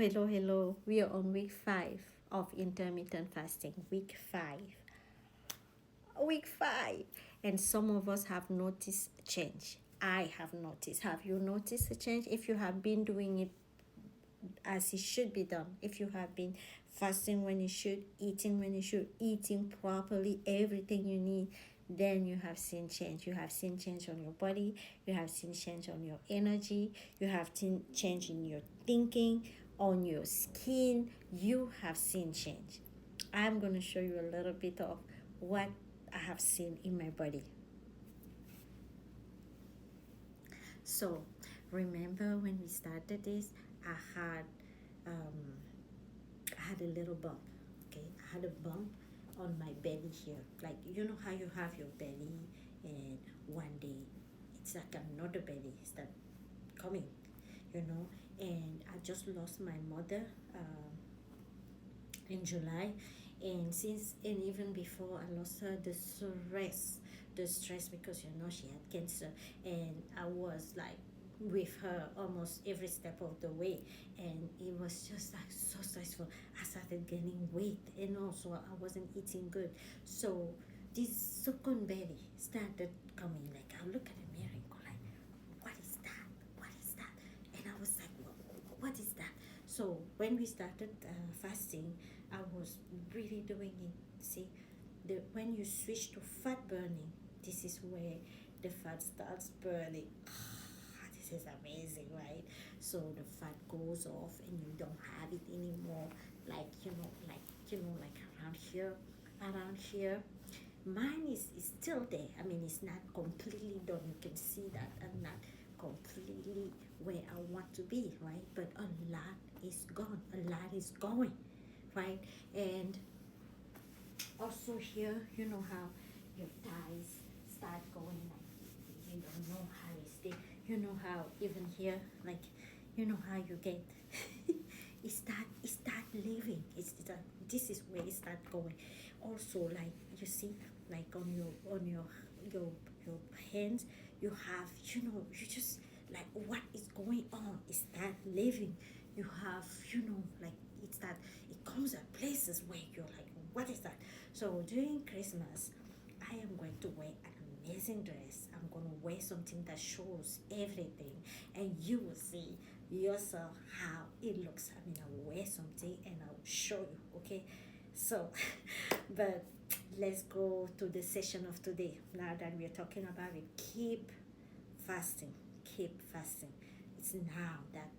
Hello, hello. We are on week 5 of intermittent fasting. Week 5. Week 5. And some of us have noticed change. I have noticed. Have you noticed a change? If you have been doing it as it should be done, if you have been fasting when you should, eating when you should, eating properly, everything you need, then you have seen change. You have seen change on your body, you have seen change on your energy, you have seen change in your thinking, on your skin. You have seen change. I'm going to show you a little bit of what I have seen in my body. So remember when we started this, I had um, I had a little bump. Okay, I had a bump on my belly here. Like, you know how you have your belly, and one day it's like another belly start coming, you know. And I just lost my mother in July, and since, and even before I lost her, the stress, because you know she had cancer, and I was like with her almost every step of the way, and it was just like so stressful. I started gaining weight, and also I wasn't eating good. So this second belly started coming. Like, I look at the mirror and go like, what is that, what is that? And I was like, what is that? So when we started fasting, I was really doing it. See, when you switch to fat burning, this is where the fat starts burning. This is amazing, right? So the fat goes off and you don't have it anymore. Like, like around here. Mine is still there. I mean, it's not completely done. You can see that I'm not completely where I want to be, right? But a lot is gone. A lot is going, right? And also here, you know how your thighs start going, like you don't know how they stay. You know how even here, like, you know how you get it start living. This is where it start going. Also, like, you see, like on your your hands, you have, you just like, what is going on? It start living. You have, like, it comes at places where you're like, what is that? So during Christmas, I am going to wear an amazing dress. I'm going to wear something that shows everything, and you will see yourself how it looks. I mean, I'll wear something and I'll show you, okay? So, but let's go to the session of today. Now that we're talking about it, keep fasting, keep fasting. It's now that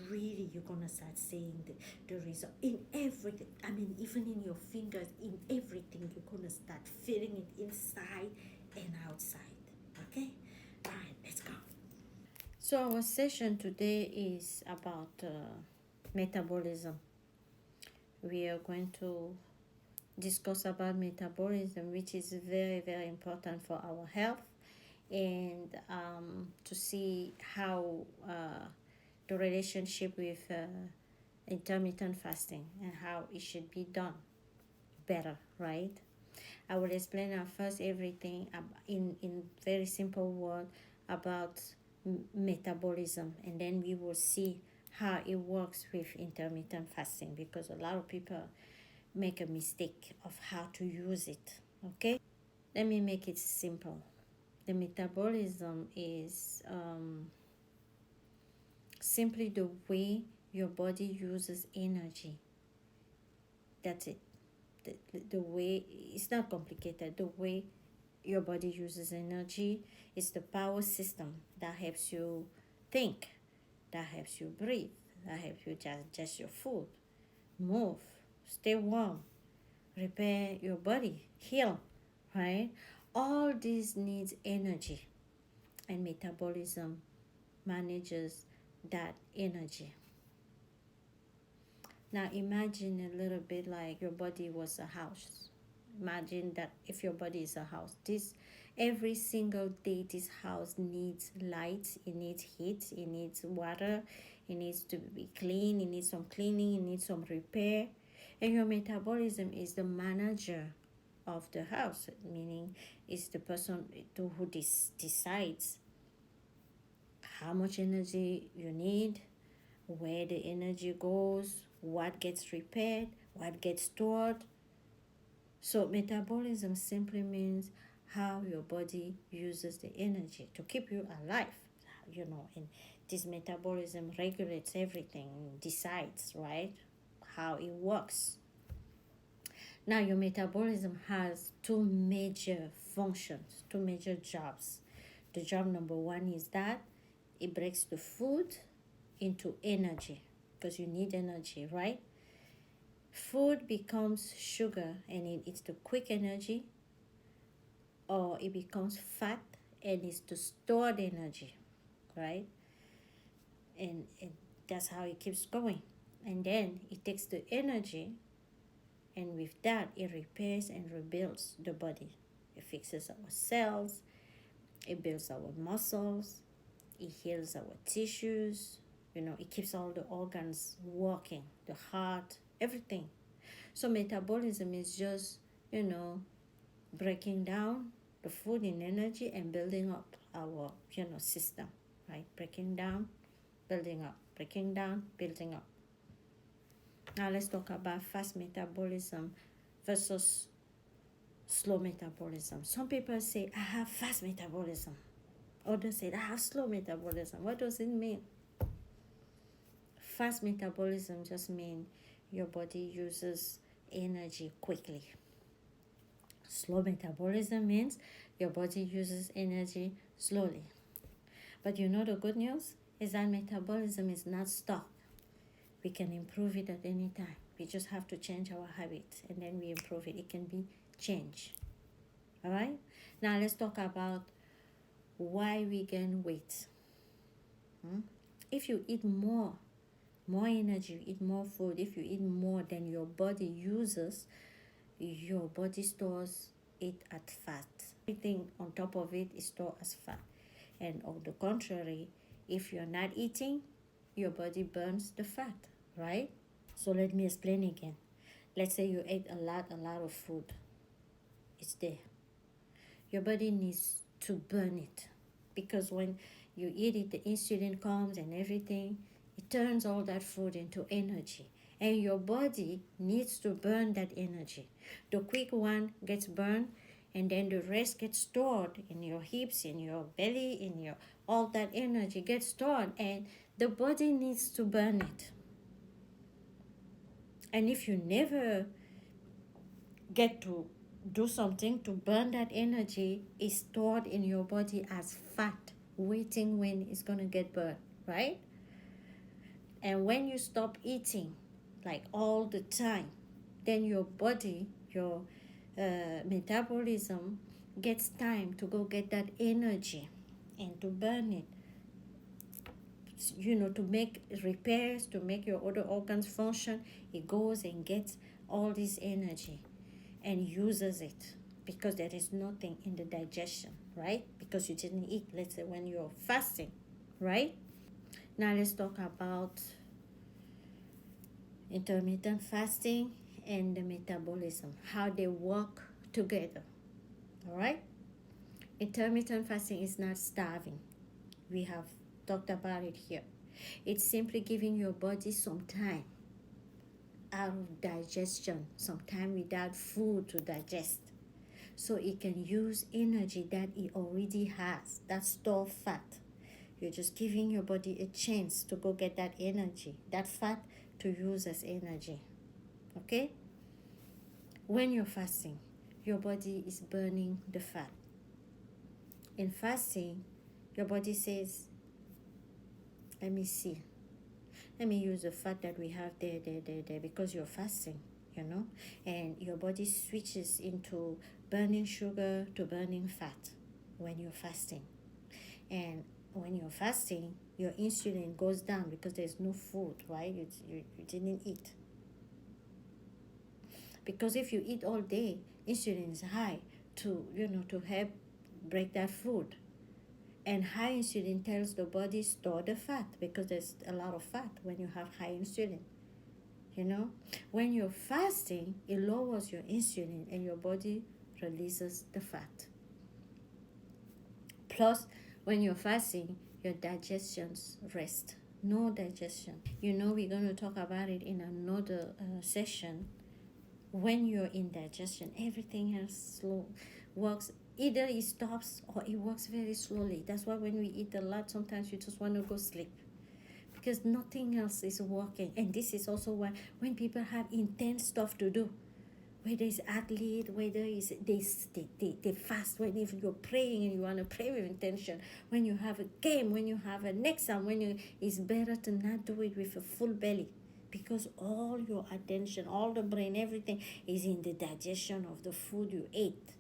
really you're gonna start seeing the result in everything. I mean, even in your fingers, in everything, you're gonna start feeling it inside and outside. Okay? All right, let's go. So our session today is about metabolism. We are going to discuss about metabolism, which is very, very important for our health, and to see how the relationship with intermittent fasting and how it should be done better, right? I will explain first everything in very simple word about metabolism, and then we will see how it works with intermittent fasting, because a lot of people make a mistake of how to use it. Okay, let me make it simple. The metabolism is simply the way your body uses energy. That's it. The way, it's not complicated. The way your body uses energy is the power system that helps you think, that helps you breathe, that helps you digest your food, move, stay warm, repair your body, heal, right? All this needs energy, and metabolism manages that energy. Now imagine a little bit like your body was a house. Imagine that if your body is a house, this every single day this house needs light, it needs heat, it needs water, it needs to be clean, it needs some cleaning, it needs some repair. And your metabolism is the manager of the house, meaning it's the person who decides how much energy you need, where the energy goes, what gets repaired, what gets stored. So metabolism simply means how your body uses the energy to keep you alive, and this metabolism regulates everything, decides, right, how it works. Now, your metabolism has two major functions, two major jobs. The job number one is that it breaks the food into energy, because you need energy, right? Food becomes sugar and it's the quick energy, or it becomes fat and it's the stored energy, right? And that's how it keeps going. And then it takes the energy, and with that, it repairs and rebuilds the body. It fixes our cells, it builds our muscles, it heals our tissues, it keeps all the organs working, the heart, everything. So metabolism is just, breaking down the food in energy and building up our, system, right? Breaking down, building up, breaking down, building up. Now let's talk about fast metabolism versus slow metabolism. Some people say, I have fast metabolism. Others say, I have slow metabolism. What does it mean? Fast metabolism just means your body uses energy quickly. Slow metabolism means your body uses energy slowly. But the good news is that metabolism is not stuck. We can improve it at any time. We just have to change our habits, and then we improve it. It can be changed. All right? Now let's talk about why we gain weight. If you eat more energy, you eat more food, if you eat more than your body uses, your body stores it as fat. Everything on top of it is stored as fat. And on the contrary, if you're not eating, your body burns the fat, right? So let me explain again. Let's say you ate a lot of food. It's there. Your body needs to burn it, because when you eat it, the insulin comes and everything. It turns all that food into energy. And your body needs to burn that energy. The quick one gets burned, and then the rest gets stored in your hips, in your belly, all that energy gets stored, and the body needs to burn it. And if you never get to do something to burn that energy, it's stored in your body as fat, waiting when it's going to get burned, right? And when you stop eating, like all the time, then your body, your metabolism gets time to go get that energy and to burn it, to make repairs, to make your other organs function. It goes and gets all this energy and uses it, because there is nothing in the digestion, right? Because you didn't eat, let's say when you're fasting, right? Now let's talk about intermittent fasting and the metabolism, how they work together. All right? Intermittent fasting is not starving. We have talked about it here. It's simply giving your body some time out of digestion, some time without food to digest, so it can use energy that it already has, that stored fat. You're just giving your body a chance to go get that energy, that fat, to use as energy. Okay? When you're fasting, your body is burning the fat. In fasting, your body says, let me use the fat that we have there, because you're fasting, and your body switches into burning sugar to burning fat when you're fasting. And when you're fasting, your insulin goes down because there's no food, right? You didn't eat. Because if you eat all day, insulin is high to help break that food. And high insulin tells the body store the fat, because there's a lot of fat when you have high insulin. When you're fasting, it lowers your insulin and your body releases the fat. Plus, when you're fasting, your digestions rest. no digestion. We're going to talk about it in another session. When you're in digestion, everything else slow works. Either it stops or it works very slowly. That's why when we eat a lot, sometimes you just want to go sleep because nothing else is working. And this is also why when people have intense stuff to do, whether it's athlete, whether it's they fast, when if you're praying and you want to pray with intention, when you have a game, when you have an exam, it's better to not do it with a full belly, because all your attention, all the brain, everything is in the digestion of the food you ate.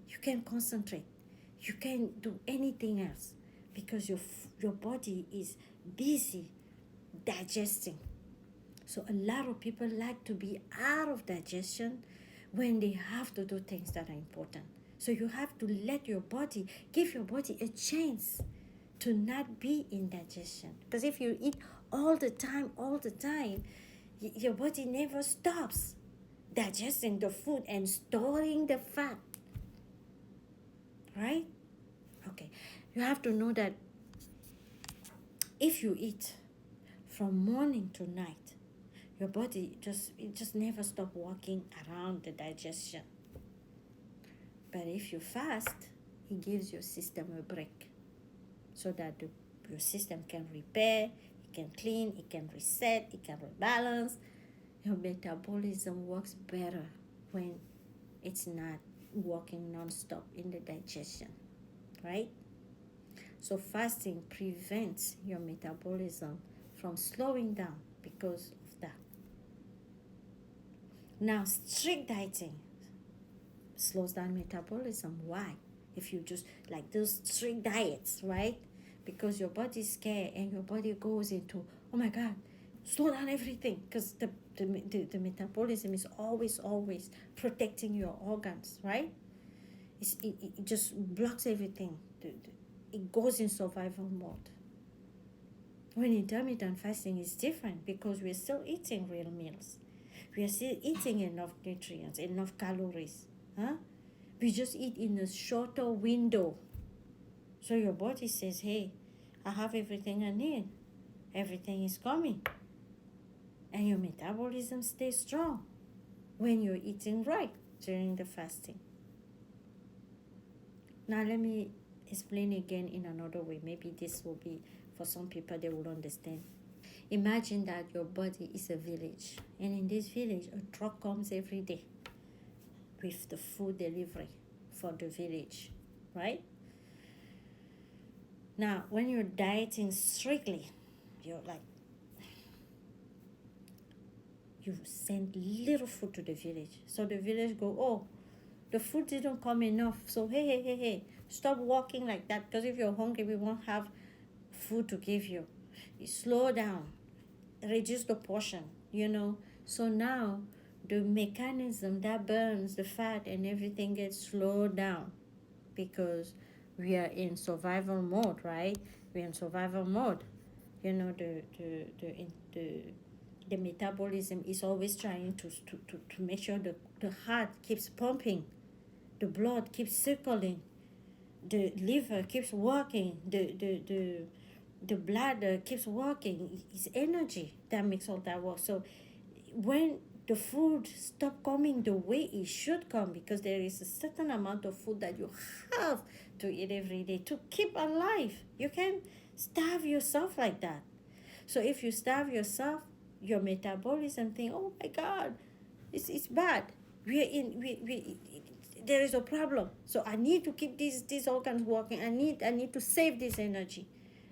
You can concentrate. You can't do anything else because your body is busy digesting. So a lot of people like to be out of digestion when they have to do things that are important. So you have to give your body a chance to not be in digestion. Because if you eat all the time, your body never stops digesting the food and storing the fat. Right? Okay. You have to know that if you eat from morning to night, your body just never stop working around the digestion. But if you fast, it gives your system a break so that your system can repair, it can clean, it can reset, it can rebalance. Your metabolism works better when it's not working non-stop in the digestion, right? So fasting prevents your metabolism from slowing down because of that. Now, strict dieting slows down metabolism. Why? If you just like those strict diets, right? Because your body's scared and your body goes into, oh my God, slow down everything, because the metabolism is always protecting your organs, right? It just blocks everything. It goes in survival mode. When intermittent fasting is different because we're still eating real meals. We are still eating enough nutrients, enough calories. We just eat in a shorter window. So your body says, hey, I have everything I need. Everything is coming. And your metabolism stays strong when you're eating right during the fasting. Now let me explain again in another way. Maybe this will be, for some people, they will understand. Imagine that your body is a village, and in this village, a truck comes every day with the food delivery for the village, right? Now, when you're dieting strictly, you send little food to the village. So the village go, oh, the food didn't come enough. So hey, stop walking like that, because if you're hungry, we won't have food to give you. Slow down, reduce the portion, So now the mechanism that burns the fat and everything gets slowed down because we are in survival mode, right? We're in survival mode. The metabolism is always trying to make sure the heart keeps pumping, the blood keeps circling, the liver keeps working, the bladder keeps working. It's energy that makes all that work. So when the food stop coming the way it should come, because there is a certain amount of food that you have to eat every day to keep alive. You can't starve yourself like that. So if you starve yourself, your metabolism think, oh my God, it's bad. There is a problem. So I need to keep these organs working. I need to save this energy.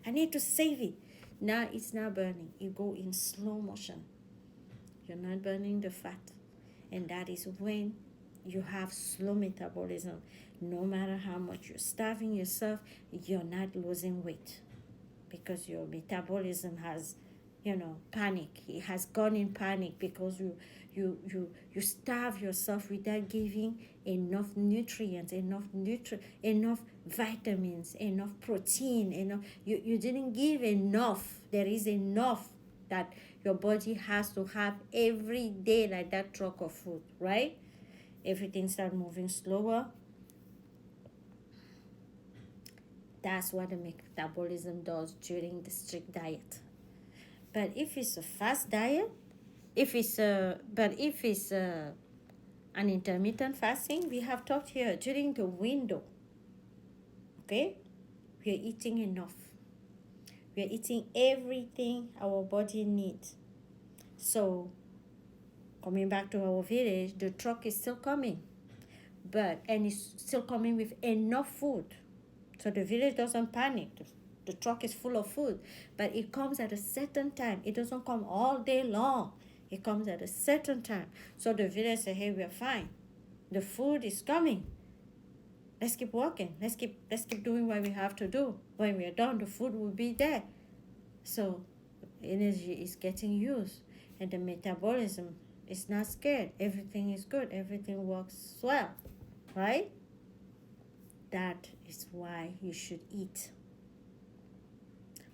I need to save it. Now it's not burning. It go in slow motion. You're not burning the fat. And that is when you have slow metabolism. No matter how much you're starving yourself, you're not losing weight because your metabolism has, panic. It has gone in panic because you starve yourself without giving enough nutrients, enough vitamins, enough protein, you didn't give enough. There is enough that your body has to have every day, like that truck of food, right? Everything starts moving slower. That's what the metabolism does during the strict diet. But if it's a fast diet, if it's an intermittent fasting, we have talked here during the window. Okay, we are eating enough. We are eating everything our body needs. So, coming back to our village, the truck is still coming, and it's still coming with enough food. So the village doesn't panic. The truck is full of food, but it comes at a certain time. It doesn't come all day long. It comes at a certain time. So the village say, hey, we're fine. The food is coming. Let's keep working. Let's keep doing what we have to do. When we are done, the food will be there. So energy is getting used, and the metabolism is not scared. Everything is good. Everything works well, right? That is why you should eat.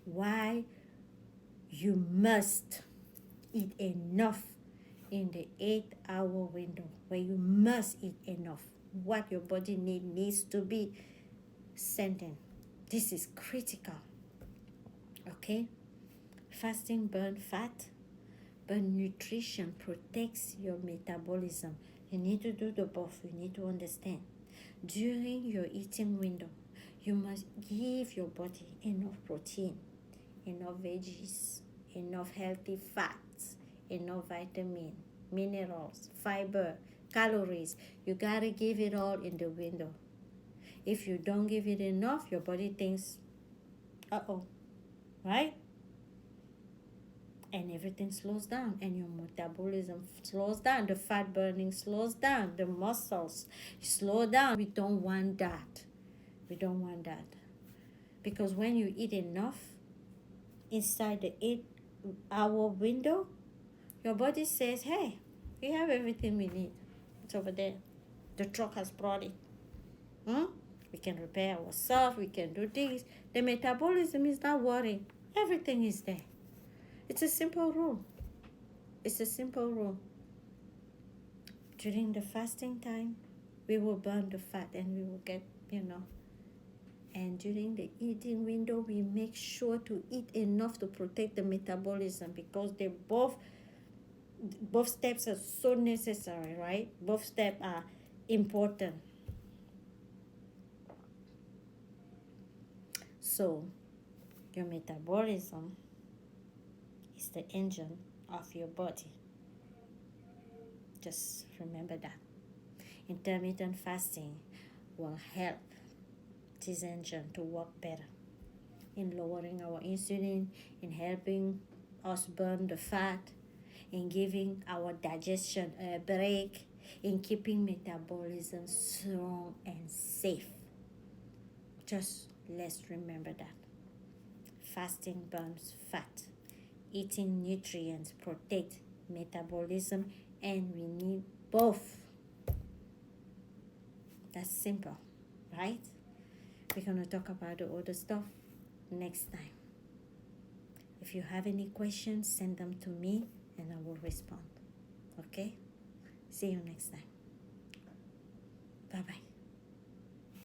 Why you must eat enough in the 8-hour window, where you must eat enough. What your body needs to be sent in. This is critical. Okay? Fasting burn fat, but nutrition protects your metabolism. You need to do the both. You need to understand. During your eating window, you must give your body enough protein, enough veggies, enough healthy fats, enough vitamin, minerals, fiber, calories. You gotta give it all in the window. If you don't give it enough, your body thinks, uh-oh, right? And everything slows down, and your metabolism slows down. The fat burning slows down. The muscles slow down. We don't want that. We don't want that. Because when you eat enough inside the 8-hour window, your body says, hey, we have everything we need. It's over there. The truck has brought it. We can repair ourselves. We can do this. The metabolism is not worrying. Everything is there. It's a simple rule. It's a simple rule. During the fasting time, we will burn the fat and we will get, And during the eating window, we make sure to eat enough to protect the metabolism, because they both steps are so necessary, right? Both steps are important. So, your metabolism is the engine of your body. Just remember that. Intermittent fasting will help this engine to work better in lowering our insulin, in helping us burn the fat, in giving our digestion a break, in keeping metabolism strong and safe. Just let's remember that. Fasting burns fat. Eating nutrients protect metabolism, and we need both. That's simple, right? We're going to talk about the other stuff next time. If you have any questions, send them to me and I will respond. Okay? See you next time. Bye-bye.